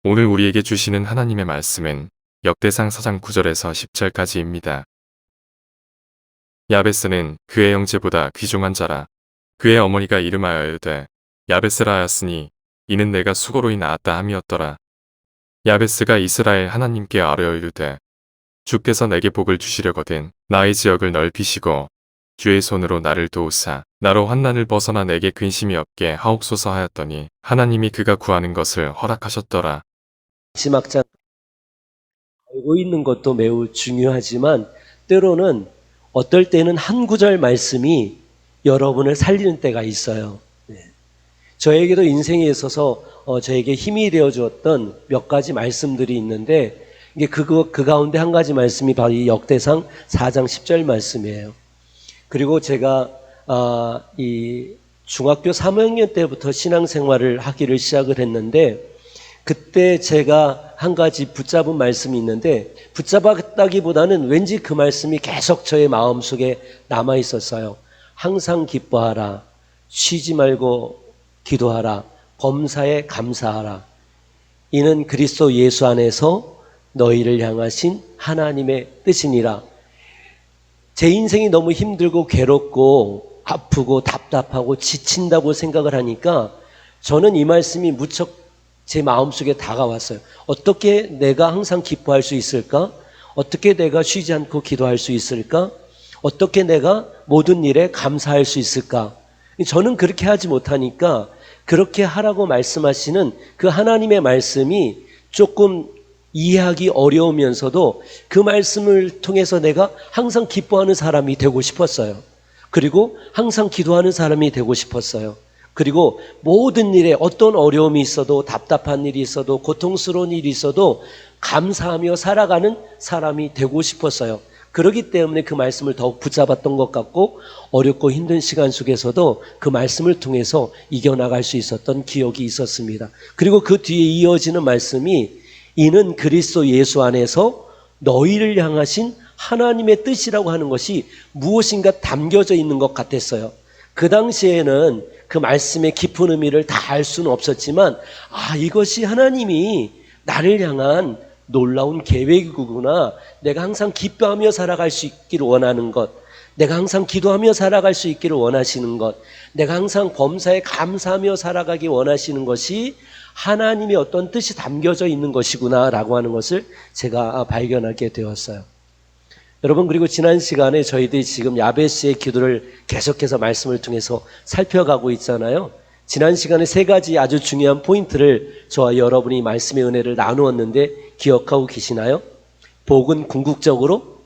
오늘 우리에게 주시는 하나님의 말씀은 역대상 4장 9절에서 10절까지입니다. 야베스는 그의 형제보다 귀중한 자라. 그의 어머니가 이름하여 이르되 야베스라 하였으니 이는 내가 수고로이 낳았다 함이었더라. 야베스가 이스라엘 하나님께 아뢰어 이르되 주께서 내게 복을 주시려거든 나의 지역을 넓히시고 주의 손으로 나를 도우사 나로 환난을 벗어나 내게 근심이 없게 하옵소서 하였더니 하나님이 그가 구하는 것을 허락하셨더라. 지막장 알고 있는 것도 매우 중요하지만 때로는 어떨 때는 한 구절 말씀이 여러분을 살리는 때가 있어요. 저에게도 인생에 있어서 저에게 힘이 되어 주었던 몇 가지 말씀들이 있는데 이게 그 가운데 한 가지 말씀이 바로 이 역대상 4장 10절 말씀이에요. 그리고 제가 이 중학교 3학년 때부터 신앙생활을 하기를 시작을 했는데 그때 제가 한 가지 붙잡은 말씀이 있는데 붙잡았다기보다는 왠지 그 말씀이 계속 저의 마음속에 남아 있었어요. 항상 기뻐하라. 쉬지 말고 기도하라. 범사에 감사하라. 이는 그리스도 예수 안에서 너희를 향하신 하나님의 뜻이니라. 제 인생이 너무 힘들고 괴롭고 아프고 답답하고 지친다고 생각을 하니까 저는 이 말씀이 무척 제 마음속에 다가왔어요. 어떻게 내가 항상 기뻐할 수 있을까? 어떻게 내가 쉬지 않고 기도할 수 있을까? 어떻게 내가 모든 일에 감사할 수 있을까? 저는 그렇게 하지 못하니까 그렇게 하라고 말씀하시는 그 하나님의 말씀이 조금 이해하기 어려우면서도 그 말씀을 통해서 내가 항상 기뻐하는 사람이 되고 싶었어요. 그리고 항상 기도하는 사람이 되고 싶었어요. 그리고 모든 일에 어떤 어려움이 있어도 답답한 일이 있어도 고통스러운 일이 있어도 감사하며 살아가는 사람이 되고 싶었어요. 그렇기 때문에 그 말씀을 더욱 붙잡았던 것 같고 어렵고 힘든 시간 속에서도 그 말씀을 통해서 이겨나갈 수 있었던 기억이 있었습니다. 그리고 그 뒤에 이어지는 말씀이 이는 그리스도 예수 안에서 너희를 향하신 하나님의 뜻이라고 하는 것이 무엇인가 담겨져 있는 것 같았어요. 그 당시에는 그 말씀의 깊은 의미를 다 알 수는 없었지만 이것이 하나님이 나를 향한 놀라운 계획이구나. 내가 항상 기뻐하며 살아갈 수 있기를 원하는 것, 내가 항상 기도하며 살아갈 수 있기를 원하시는 것, 내가 항상 범사에 감사하며 살아가기 원하시는 것이 하나님의 어떤 뜻이 담겨져 있는 것이구나 라고 하는 것을 제가 발견하게 되었어요. 여러분, 그리고 지난 시간에 저희들이 지금 야베스의 기도를 계속해서 말씀을 통해서 살펴가고 있잖아요. 지난 시간에 세 가지 아주 중요한 포인트를 저와 여러분이 말씀의 은혜를 나누었는데 기억하고 계시나요? 복은 궁극적으로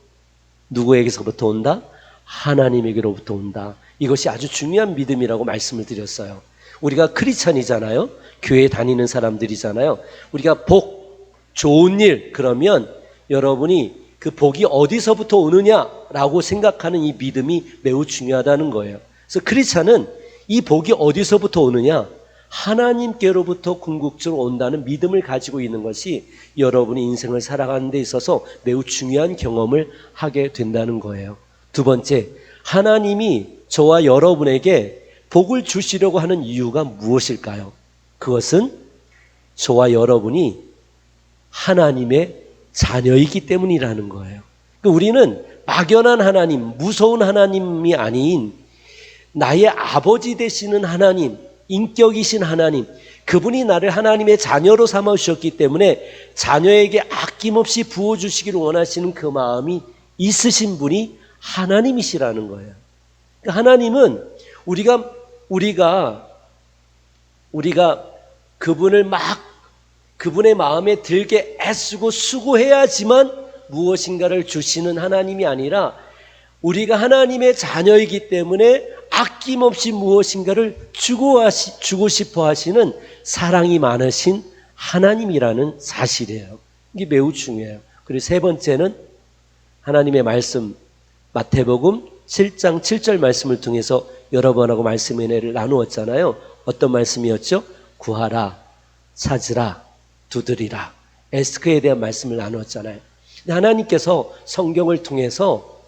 누구에게서부터 온다? 하나님에게로부터 온다. 이것이 아주 중요한 믿음이라고 말씀을 드렸어요. 우리가 크리스찬이잖아요. 교회 다니는 사람들이잖아요. 우리가 복, 좋은 일 그러면 여러분이 그 복이 어디서부터 오느냐라고 생각하는 이 믿음이 매우 중요하다는 거예요. 그래서 크리스찬은 이 복이 어디서부터 오느냐? 하나님께로부터 궁극적으로 온다는 믿음을 가지고 있는 것이 여러분이 인생을 살아가는 데 있어서 매우 중요한 경험을 하게 된다는 거예요. 두 번째, 하나님이 저와 여러분에게 복을 주시려고 하는 이유가 무엇일까요? 그것은 저와 여러분이 하나님의 자녀이기 때문이라는 거예요. 우리는 막연한 하나님, 무서운 하나님이 아닌 나의 아버지 되시는 하나님, 인격이신 하나님, 그분이 나를 하나님의 자녀로 삼아 주셨기 때문에 자녀에게 아낌없이 부어주시기를 원하시는 그 마음이 있으신 분이 하나님이시라는 거예요. 하나님은 우리가 그분의 마음에 들게 애쓰고 수고해야지만 무엇인가를 주시는 하나님이 아니라 우리가 하나님의 자녀이기 때문에 아낌없이 무엇인가를 주고 싶어 하시는 사랑이 많으신 하나님이라는 사실이에요. 이게 매우 중요해요. 그리고 세 번째는 하나님의 말씀, 마태복음 7장 7절 말씀을 통해서 여러 번하고 말씀의 은혜를 나누었잖아요. 어떤 말씀이었죠? 구하라, 찾으라, 두드리라. 에스크에 대한 말씀을 나누었잖아요. 하나님께서 성경을 통해서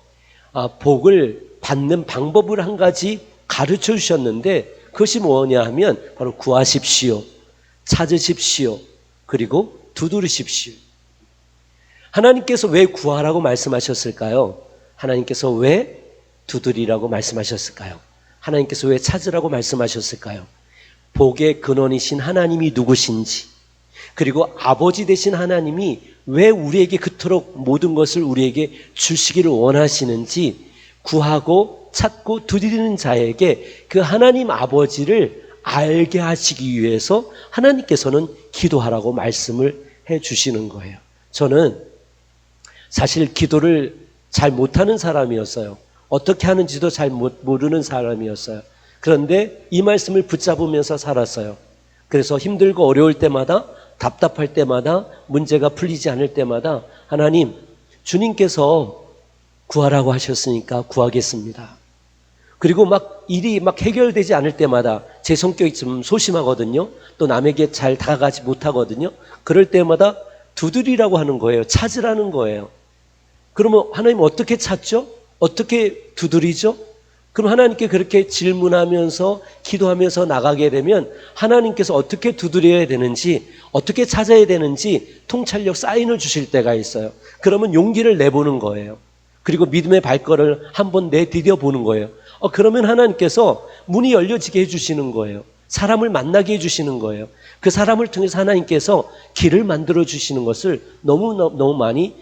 복을 받는 방법을 한 가지 가르쳐 주셨는데 그것이 뭐냐 하면 바로 구하십시오, 찾으십시오, 그리고 두드리십시오. 하나님께서 왜 구하라고 말씀하셨을까요? 하나님께서 왜 두드리라고 말씀하셨을까요? 하나님께서 왜 찾으라고 말씀하셨을까요? 복의 근원이신 하나님이 누구신지, 그리고 아버지 되신 하나님이 왜 우리에게 그토록 모든 것을 우리에게 주시기를 원하시는지, 구하고 찾고 두드리는 자에게 그 하나님 아버지를 알게 하시기 위해서 하나님께서는 기도하라고 말씀을 해 주시는 거예요. 저는 사실 기도를 잘 못하는 사람이었어요. 어떻게 하는지도 잘 모르는 사람이었어요. 그런데 이 말씀을 붙잡으면서 살았어요. 그래서 힘들고 어려울 때마다, 답답할 때마다, 문제가 풀리지 않을 때마다 하나님, 주님께서 구하라고 하셨으니까 구하겠습니다. 그리고 막 일이 막 해결되지 않을 때마다, 제 성격이 좀 소심하거든요. 또 남에게 잘 다가가지 못하거든요. 그럴 때마다 두드리라고 하는 거예요. 찾으라는 거예요. 그러면 하나님 어떻게 찾죠? 어떻게 두드리죠? 그럼 하나님께 그렇게 질문하면서 기도하면서 나가게 되면 하나님께서 어떻게 두드려야 되는지, 어떻게 찾아야 되는지 통찰력 사인을 주실 때가 있어요. 그러면 용기를 내보는 거예요. 그리고 믿음의 발걸음을 한번 내디뎌 보는 거예요. 그러면 하나님께서 문이 열려지게 해주시는 거예요. 사람을 만나게 해주시는 거예요. 그 사람을 통해서 하나님께서 길을 만들어 주시는 것을 너무 많이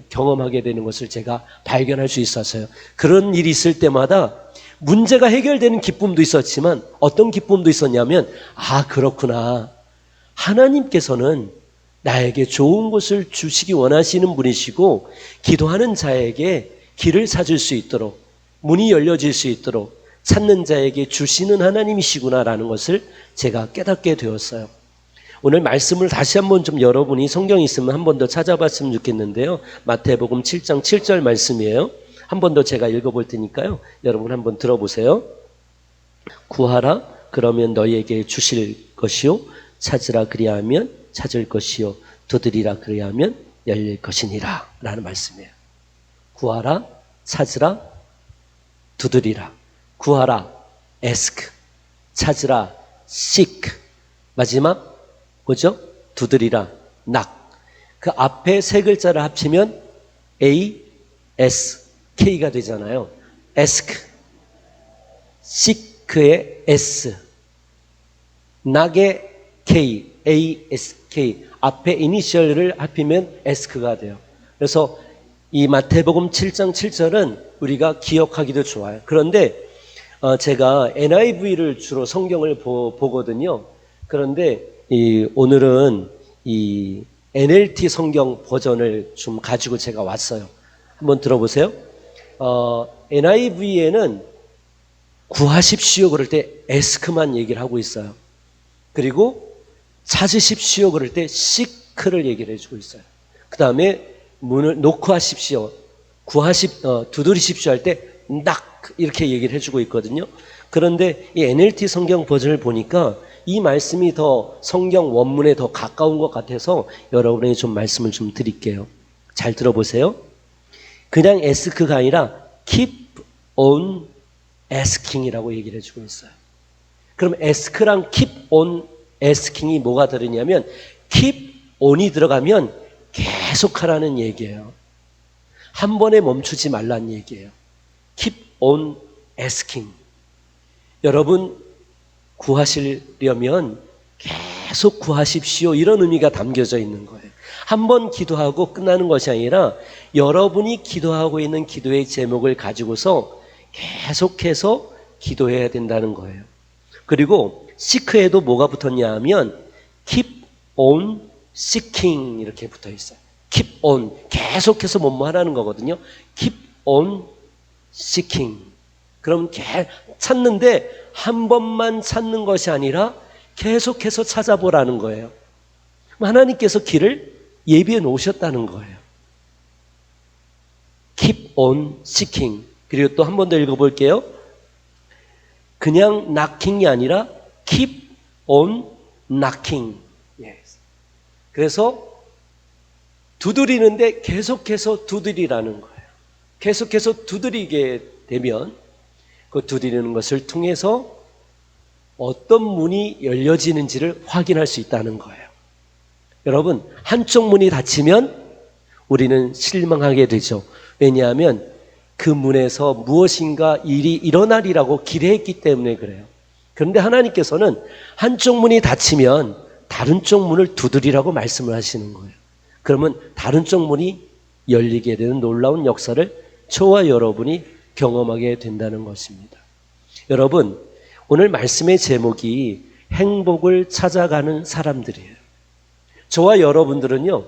경험하게 되는 것을 제가 발견할 수 있었어요. 그런 일이 있을 때마다 문제가 해결되는 기쁨도 있었지만, 어떤 기쁨도 있었냐면, 아, 그렇구나. 하나님께서는 나에게 좋은 것을 주시기 원하시는 분이시고, 기도하는 자에게 길을 찾을 수 있도록, 문이 열려질 수 있도록 찾는 자에게 주시는 하나님이시구나라는 것을 제가 깨닫게 되었어요. 오늘 말씀을 다시 한번 좀 여러분이 성경이 있으면 한 번 더 찾아봤으면 좋겠는데요. 마태복음 7장 7절 말씀이에요. 한 번 더 제가 읽어볼 테니까요. 여러분 한번 들어보세요. 구하라 그러면 너희에게 주실 것이요, 찾으라 그리하면 찾을 것이요, 두드리라 그리하면 열릴 것이니라 라는 말씀이에요. 구하라, 찾으라, 두드리라. 구하라, ask. 찾으라, seek. 마지막 뭐죠? 두드리라, knock. 그 앞에 세 글자를 합치면 A, S, K가 되잖아요. ask, seek의 S, knock의 K, A, S, K. 앞에 이니셜을 합히면 ask가 돼요. 그래서 이 마태복음 7장 7절은 우리가 기억하기도 좋아요. 그런데 제가 NIV를 주로 성경을 보거든요. 그런데 오늘은 이 NLT 성경 버전을 좀 가지고 제가 왔어요. 한번 들어보세요. NIV에는 구하십시오 그럴 때 ask만 얘기를 하고 있어요. 그리고 찾으십시오 그럴 때 seek를 얘기를 해주고 있어요. 그 다음에 문을 놓고 하십시오, 두드리십시오 할 때 knock 이렇게 얘기를 해주고 있거든요. 그런데 이 NLT 성경 버전을 보니까 이 말씀이 더 성경 원문에 더 가까운 것 같아서 여러분에게 좀 말씀을 좀 드릴게요. 잘 들어보세요. 그냥 ask가 아니라 keep on asking이라고 얘기를 해주고 있어요. 그럼 ask랑 keep on asking이 뭐가 다르냐면, keep on이 들어가면 계속하라는 얘기예요. 한 번에 멈추지 말라는 얘기예요. keep on asking. 여러분 구하시려면 계속 구하십시오, 이런 의미가 담겨져 있는 거예요. 한 번 기도하고 끝나는 것이 아니라 여러분이 기도하고 있는 기도의 제목을 가지고서 계속해서 기도해야 된다는 거예요. 그리고 seek에도 뭐가 붙었냐 하면 keep on seeking 이렇게 붙어 있어요. keep on, 계속해서 뭐뭐 하라는 거거든요. keep on seeking. 그럼 찾는데 한 번만 찾는 것이 아니라 계속해서 찾아보라는 거예요. 하나님께서 길을 예비해 놓으셨다는 거예요. keep on seeking. 그리고 또 한 번 더 읽어볼게요. 그냥 knocking이 아니라 keep on knocking. 그래서 두드리는데 계속해서 두드리라는 거예요. 계속해서 두드리게 되면 그 두드리는 것을 통해서 어떤 문이 열려지는지를 확인할 수 있다는 거예요. 여러분, 한쪽 문이 닫히면 우리는 실망하게 되죠. 왜냐하면 그 문에서 무엇인가 일이 일어나리라고 기대했기 때문에 그래요. 그런데 하나님께서는 한쪽 문이 닫히면 다른 쪽 문을 두드리라고 말씀을 하시는 거예요. 그러면 다른 쪽 문이 열리게 되는 놀라운 역사를 저와 여러분이 경험하게 된다는 것입니다. 여러분, 오늘 말씀의 제목이 행복을 찾아가는 사람들이에요. 저와 여러분들은요,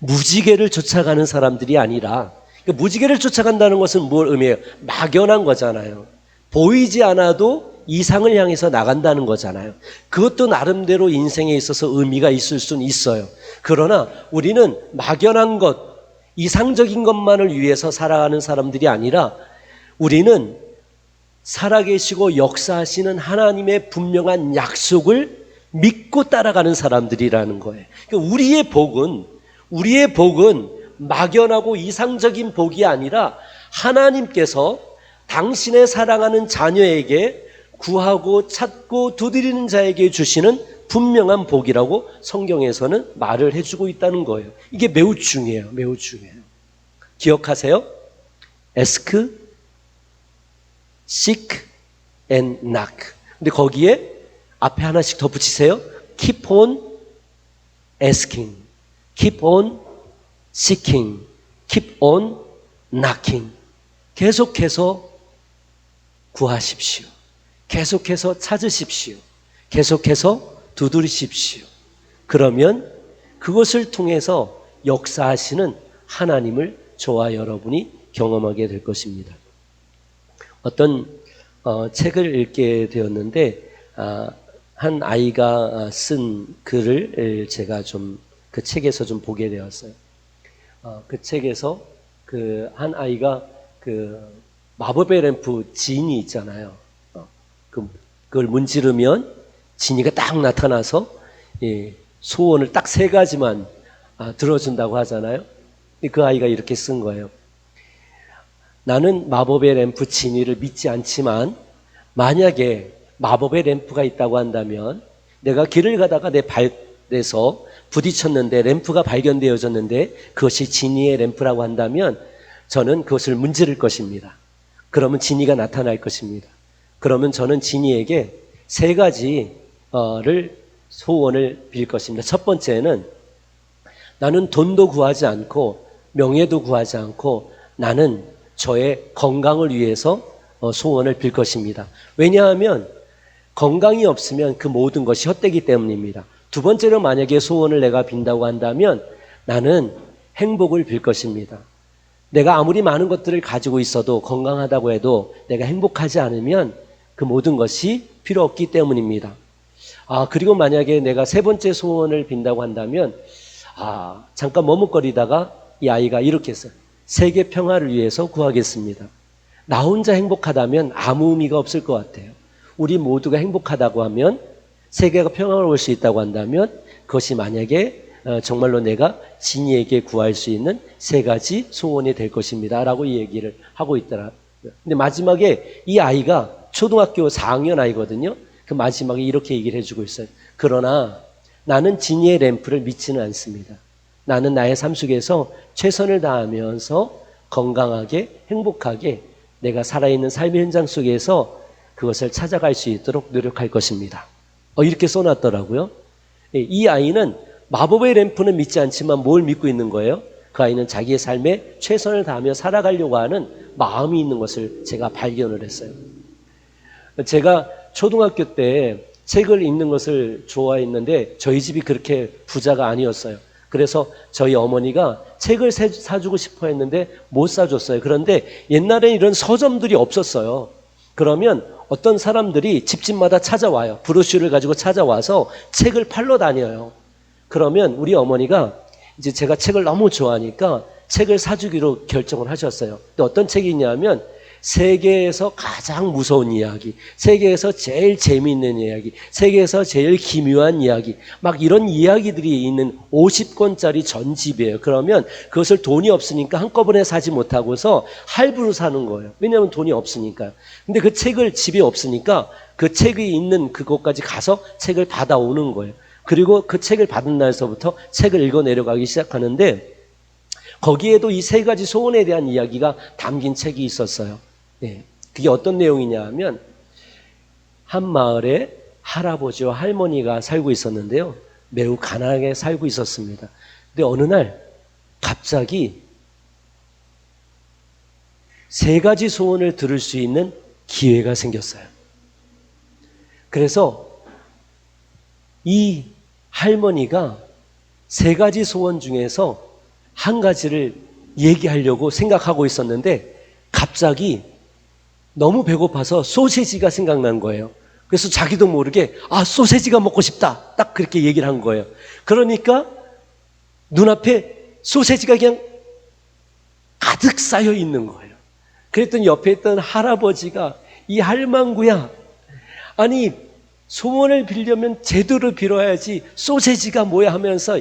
무지개를 쫓아가는 사람들이 아니라, 무지개를 쫓아간다는 것은 뭘 의미해요? 막연한 거잖아요. 보이지 않아도 이상을 향해서 나간다는 거잖아요. 그것도 나름대로 인생에 있어서 의미가 있을 수는 있어요. 그러나 우리는 막연한 것, 이상적인 것만을 위해서 살아가는 사람들이 아니라 우리는 살아계시고 역사하시는 하나님의 분명한 약속을 믿고 따라가는 사람들이라는 거예요. 그러니까 우리의 복은 막연하고 이상적인 복이 아니라 하나님께서 당신의 사랑하는 자녀에게 구하고 찾고 두드리는 자에게 주시는 분명한 복이라고 성경에서는 말을 해주고 있다는 거예요. 이게 매우 중요해요. 매우 중요해요. 기억하세요? Ask, seek and knock. 근데 거기에 앞에 하나씩 덧붙이세요. Keep on asking, keep on seeking, keep on knocking. 계속해서 구하십시오. 계속해서 찾으십시오. 계속해서 두드리십시오. 그러면 그것을 통해서 역사하시는 하나님을 저와 여러분이 경험하게 될 것입니다. 어떤 책을 읽게 되었는데 한 아이가 쓴 글을 제가 그 책에서 좀 보게 되었어요. 그 책에서 그 한 아이가 그 마법의 램프 지니 있잖아요. 그걸 문지르면 지니가 딱 나타나서 소원을 딱 3가지만 들어준다고 하잖아요. 그 아이가 이렇게 쓴 거예요. 나는 마법의 램프 지니를 믿지 않지만 만약에 마법의 램프가 있다고 한다면 내가 길을 가다가 내 발에서 부딪혔는데 램프가 발견되어졌는데 그것이 지니의 램프라고 한다면 저는 그것을 문지를 것입니다. 그러면 지니가 나타날 것입니다. 그러면 저는 지니에게 3가지를 소원을 빌 것입니다. 첫 번째는 나는 돈도 구하지 않고 명예도 구하지 않고 나는 저의 건강을 위해서 소원을 빌 것입니다. 왜냐하면 건강이 없으면 그 모든 것이 헛되기 때문입니다. 두 번째로 만약에 소원을 내가 빈다고 한다면 나는 행복을 빌 것입니다. 내가 아무리 많은 것들을 가지고 있어도 건강하다고 해도 내가 행복하지 않으면 그 모든 것이 필요 없기 때문입니다. 그리고 만약에 내가 3번째 소원을 빈다고 한다면 잠깐 머뭇거리다가 이 아이가 이렇게 했어요. 세계 평화를 위해서 구하겠습니다. 나 혼자 행복하다면 아무 의미가 없을 것 같아요. 우리 모두가 행복하다고 하면 세계가 평화로울 수 있다고 한다면 그것이 만약에 정말로 내가 지니에게 구할 수 있는 3가지 소원이 될 것입니다. 라고 이 얘기를 하고 있더라. 근데 마지막에 이 아이가 초등학교 4학년 아이거든요. 그 마지막에 이렇게 얘기를 해주고 있어요. 그러나 나는 지니의 램프를 믿지는 않습니다. 나는 나의 삶 속에서 최선을 다하면서 건강하게 행복하게 내가 살아있는 삶의 현장 속에서 그것을 찾아갈 수 있도록 노력할 것입니다. 이렇게 써놨더라고요. 이 아이는 마법의 램프는 믿지 않지만 뭘 믿고 있는 거예요? 그 아이는 자기의 삶에 최선을 다하며 살아가려고 하는 마음이 있는 것을 제가 발견을 했어요. 제가 초등학교 때 책을 읽는 것을 좋아했는데 저희 집이 그렇게 부자가 아니었어요. 그래서 저희 어머니가 책을 사주고 싶어 했는데 못 사줬어요. 그런데 옛날에 이런 서점들이 없었어요. 그러면 어떤 사람들이 집집마다 찾아와요. 브로슈를 가지고 찾아와서 책을 팔러 다녀요. 그러면 우리 어머니가 이제 제가 책을 너무 좋아하니까 책을 사주기로 결정을 하셨어요. 근데 어떤 책이 있냐면 세계에서 가장 무서운 이야기, 세계에서 제일 재미있는 이야기, 세계에서 제일 기묘한 이야기, 막 이런 이야기들이 있는 50권짜리 전집이에요. 그러면 그것을 돈이 없으니까 한꺼번에 사지 못하고서 할부로 사는 거예요. 왜냐하면 돈이 없으니까요. 근데 그 책을 집에 없으니까 그 책이 있는 그곳까지 가서 책을 받아오는 거예요. 그리고 그 책을 받은 날서부터 책을 읽어 내려가기 시작하는데 거기에도 이 세 가지 소원에 대한 이야기가 담긴 책이 있었어요. 네. 그게 어떤 내용이냐 하면 한 마을에 할아버지와 할머니가 살고 있었는데요. 매우 가난하게 살고 있었습니다. 근데 어느 날 갑자기 세 가지 소원을 들을 수 있는 기회가 생겼어요. 그래서 이 할머니가 세 가지 소원 중에서 한 가지를 얘기하려고 생각하고 있었는데 갑자기 너무 배고파서 소세지가 생각난 거예요. 그래서 자기도 모르게 소세지가 먹고 싶다. 딱 그렇게 얘기를 한 거예요. 그러니까 눈앞에 소세지가 그냥 가득 쌓여 있는 거예요. 그랬더니 옆에 있던 할아버지가 이 할망구야, 아니 소원을 빌려면 제대로 빌어야지 소세지가 뭐야 하면서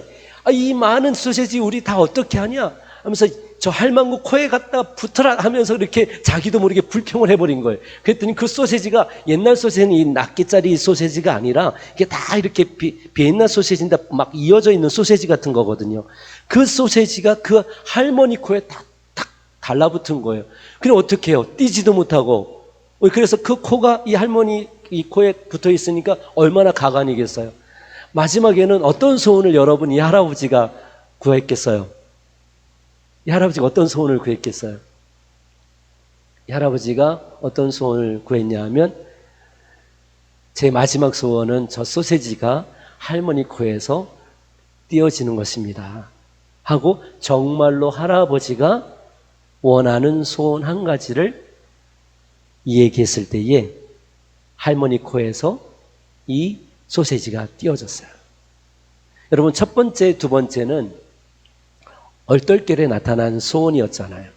이 많은 소세지 우리 다 어떻게 하냐 하면서 저 할망구 코에 갖다 붙어라 하면서 이렇게 자기도 모르게 불평을 해버린 거예요. 그랬더니 그 소세지가 옛날 소세지는 이 낱개짜리 소세지가 아니라 이게 다 이렇게 비엔나 소세지인데 막 이어져 있는 소세지 같은 거거든요. 그 소세지가 그 할머니 코에 딱 달라붙은 거예요. 그럼 어떻게 해요? 뛰지도 못하고. 그래서 그 코가 이 할머니 이 코에 붙어 있으니까 얼마나 가관이겠어요. 마지막에는 어떤 소원을 여러분 이 할아버지가 구했겠어요? 이 할아버지가 어떤 소원을 구했겠어요? 이 할아버지가 어떤 소원을 구했냐 하면 제 마지막 소원은 저 소세지가 할머니 코에서 띄어지는 것입니다 하고 정말로 할아버지가 원하는 소원 한 가지를 얘기했을 때에 할머니 코에서 이 소세지가 띄어졌어요. 여러분 첫 번째, 두 번째는 얼떨결에 나타난 소원이었잖아요.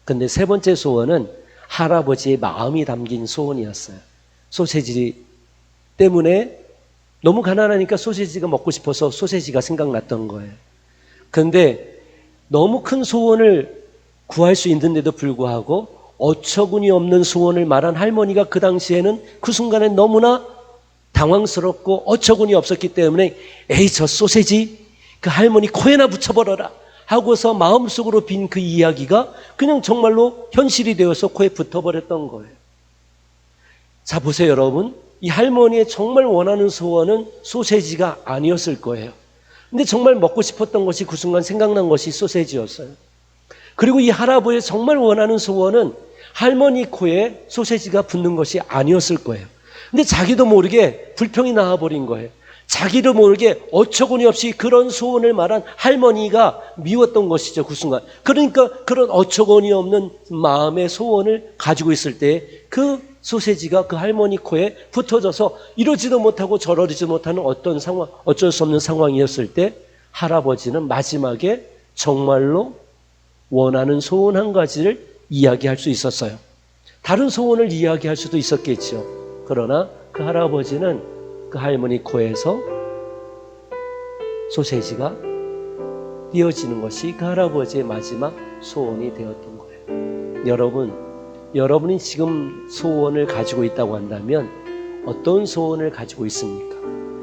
근데 세 번째 소원은 할아버지의 마음이 담긴 소원이었어요. 소세지 때문에 너무 가난하니까 소세지가 먹고 싶어서 소세지가 생각났던 거예요. 근데 너무 큰 소원을 구할 수 있는데도 불구하고 어처구니 없는 소원을 말한 할머니가 그 당시에는 그 순간에 너무나 당황스럽고 어처구니 없었기 때문에 에이 저 소세지 그 할머니 코에나 붙여버려라 하고서 마음속으로 빈 그 이야기가 그냥 정말로 현실이 되어서 코에 붙어버렸던 거예요. 자 보세요 여러분, 이 할머니의 정말 원하는 소원은 소세지가 아니었을 거예요. 근데 정말 먹고 싶었던 것이 그 순간 생각난 것이 소세지였어요. 그리고 이 할아버지의 정말 원하는 소원은 할머니 코에 소세지가 붙는 것이 아니었을 거예요. 근데 자기도 모르게 불평이 나와버린 거예요. 자기도 모르게 어처구니 없이 그런 소원을 말한 할머니가 미웠던 것이죠, 그 순간. 그러니까 그런 어처구니 없는 마음의 소원을 가지고 있을 때 그 소세지가 그 할머니 코에 붙어져서 이러지도 못하고 저러지도 못하는 어떤 상황, 어쩔 수 없는 상황이었을 때 할아버지는 마지막에 정말로 원하는 소원 한 가지를 이야기할 수 있었어요. 다른 소원을 이야기할 수도 있었겠죠. 그러나 그 할아버지는 그 할머니 코에서 소세지가 띄어지는 것이 그 할아버지의 마지막 소원이 되었던 거예요. 여러분이 지금 소원을 가지고 있다고 한다면 어떤 소원을 가지고 있습니까?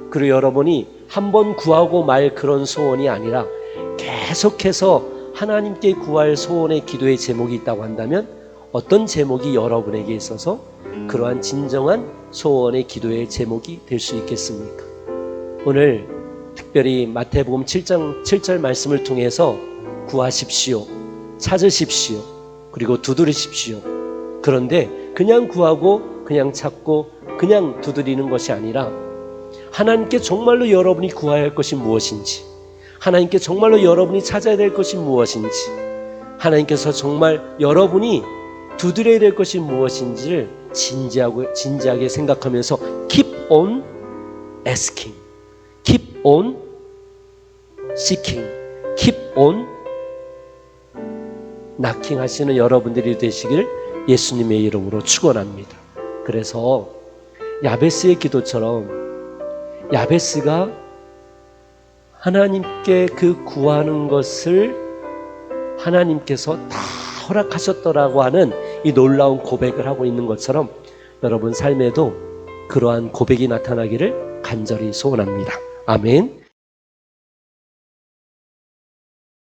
그리고 여러분이 한번 구하고 말 그런 소원이 아니라 계속해서 하나님께 구할 소원의 기도의 제목이 있다고 한다면 어떤 제목이 여러분에게 있어서 그러한 진정한 소원의 기도의 제목이 될 수 있겠습니까? 오늘 특별히 마태복음 7장 7절 말씀을 통해서 구하십시오, 찾으십시오, 그리고 두드리십시오. 그런데 그냥 구하고 그냥 찾고 그냥 두드리는 것이 아니라 하나님께 정말로 여러분이 구해야 할 것이 무엇인지, 하나님께 정말로 여러분이 찾아야 될 것이 무엇인지, 하나님께서 정말 여러분이 두드려야 될 것이 무엇인지를 진지하게 생각하면서 keep on asking, keep on seeking, keep on knocking 하시는 여러분들이 되시길 예수님의 이름으로 축원합니다. 그래서 야베스의 기도처럼 야베스가 하나님께 그 구하는 것을 하나님께서 다 허락하셨더라고 하는 이 놀라운 고백을 하고 있는 것처럼 여러분 삶에도 그러한 고백이 나타나기를 간절히 소원합니다. 아멘.